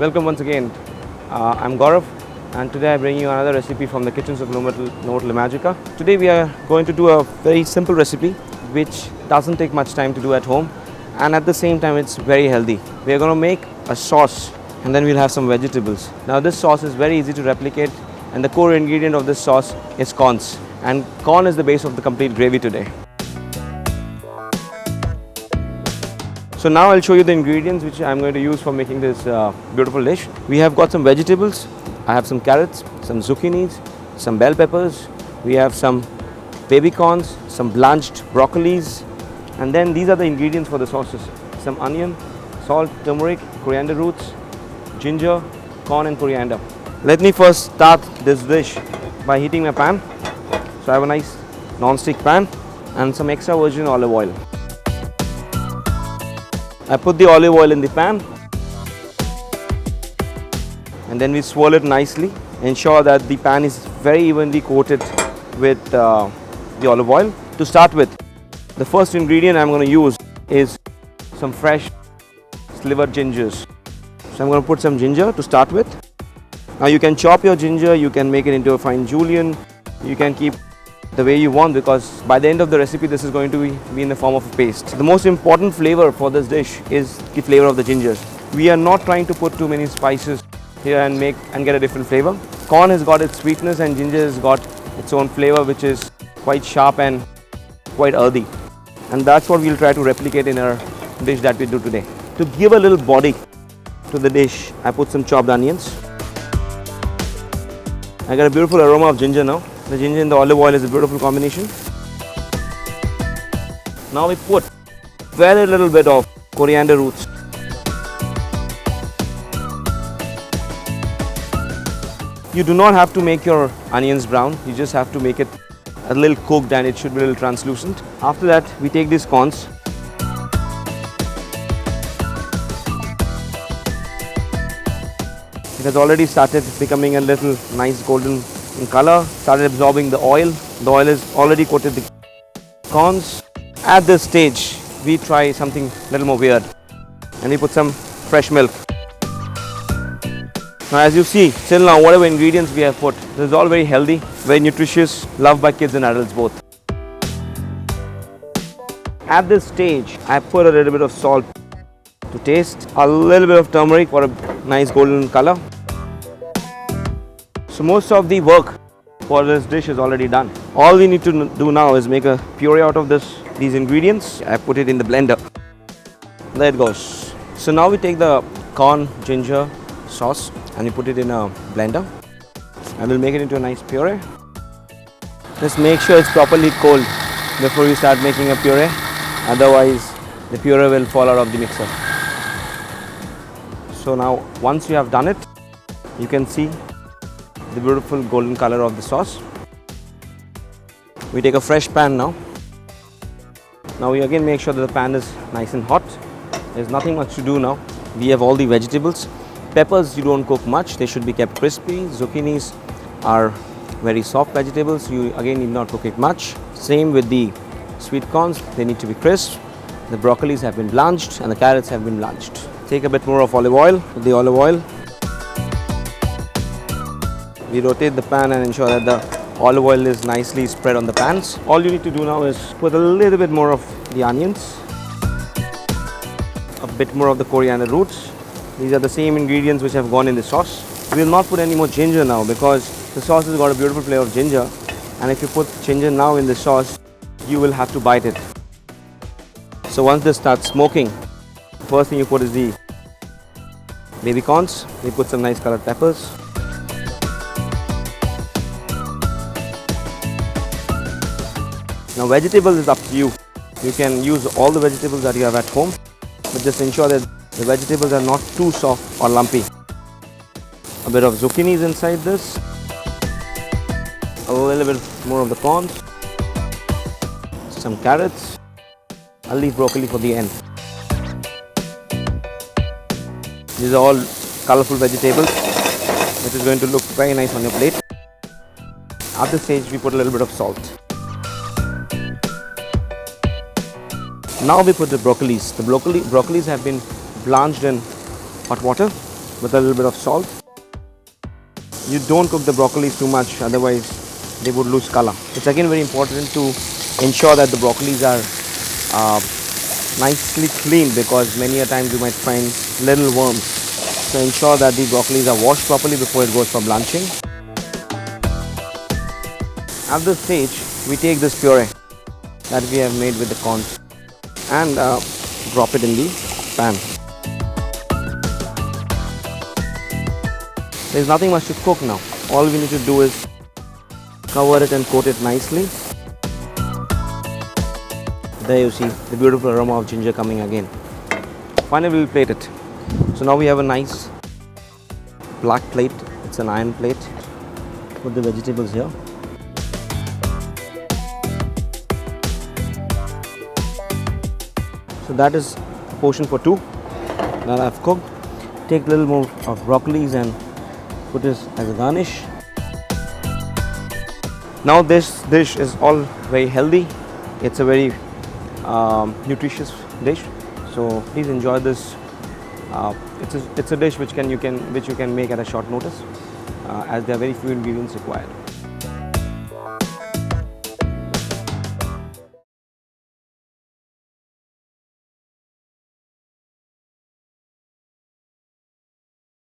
Welcome once again. I'm Gaurav, and today I bring you another recipe from the kitchens of Novotel Imagica. Today we are going to do a very simple recipe which doesn't take much time to do at home, and at the same time it's very healthy. We are going to make a sauce and then we'll have some vegetables. Now this sauce is very easy to replicate, and the core ingredient of this sauce is corns, and corn is the base of the complete gravy today. So now I'll show you the ingredients which I'm going to use for making this beautiful dish. We have got some vegetables. I have some carrots, some zucchinis, some bell peppers. We have some baby corns, some blanched broccolis, and then these are the ingredients for the sauces. Some onion, salt, turmeric, coriander roots, ginger, corn and coriander. Let me first start this dish by heating my pan. So I have a nice non-stick pan and some extra virgin olive oil. I put the olive oil in the pan and then we swirl it nicely. Ensure that the pan is very evenly coated with the olive oil. To start with, the first ingredient I'm going to use is some fresh slivered gingers. So I'm going to put some ginger to start with. Now you can chop your ginger, you can make it into a fine julienne, you can keep the way you want, because by the end of the recipe this is going to be in the form of a paste. The most important flavor for this dish is the flavor of the ginger. We are not trying to put too many spices here and get a different flavor. Corn has got its sweetness and ginger has got its own flavor, which is quite sharp and quite earthy, and that's what we'll try to replicate in our dish that we do today. To give a little body to the dish, I put some chopped onions. I got a beautiful aroma of ginger now. The ginger and the olive oil is a beautiful combination. Now we put very little bit of coriander roots. You do not have to make your onions brown, you just have to make it a little cooked and it should be a little translucent. After that, we take these corns. It has already started becoming a little nice golden in color, started absorbing the oil. The oil is already coated the corns. At this stage, we try something a little more weird and we put some fresh milk. Now as you see, till now whatever ingredients we have put, this is all very healthy, very nutritious, loved by kids and adults both. At this stage, I put a little bit of salt to taste, a little bit of turmeric for a nice golden color. So most of the work for this dish is already done. All we need to do now is make a puree out of these ingredients. I put it in the blender. There it goes. So now we take the corn ginger sauce and we put it in a blender and we'll make it into a nice puree. Just make sure it's properly cold before you start making a puree, otherwise the puree will fall out of the mixer. So now once you have done it, you can see the beautiful golden color of the sauce. We take a fresh pan now. Now we again make sure that the pan is nice and hot. There's nothing much to do now. We have all the vegetables. Peppers you don't cook much, they should be kept crispy. Zucchinis are very soft vegetables, you again need not cook it much. Same with the sweet corns, they need to be crisp. The broccolis have been blanched and the carrots have been blanched. Take a bit more of olive oil. With the olive oil, we rotate the pan and ensure that the olive oil is nicely spread on the pans. All you need to do now is put a little bit more of the onions, a bit more of the coriander roots. These are the same ingredients which have gone in the sauce. We will not put any more ginger now because the sauce has got a beautiful flavor of ginger, and if you put ginger now in the sauce, you will have to bite it. So once this starts smoking, the first thing you put is the baby corns. We put some nice colored peppers. Now vegetables is up to you. You can use all the vegetables that you have at home, but just ensure that the vegetables are not too soft or lumpy. A bit of zucchinis inside this, a little bit more of the corns, some carrots. I'll leave broccoli for the end. These are all colorful vegetables, which is going to look very nice on your plate. At this stage, we put a little bit of salt. Now we put the broccolis. The broccolis have been blanched in hot water. with a little bit of salt. You don't cook the broccolis too much, otherwise they would lose color. It's again very important to ensure that the broccolis are nicely cleaned, because many a times you might find little worms. So ensure that the broccolis are washed properly before it goes for blanching. At this stage, we take this puree that we have made with the corns and drop it in the pan. There's nothing much to cook now. All we need to do is cover it and coat it nicely. There you see the beautiful aroma of ginger coming again. Finally, we'll plate it. So now we have a nice black plate. It's an iron plate. Put the vegetables here. So that is a portion for two that I've cooked. Take a little more of broccolis and put this as a garnish. Now this dish is all very healthy. It's a very nutritious dish. So please enjoy this. It's a dish which you can make at a short notice, as there are very few ingredients required.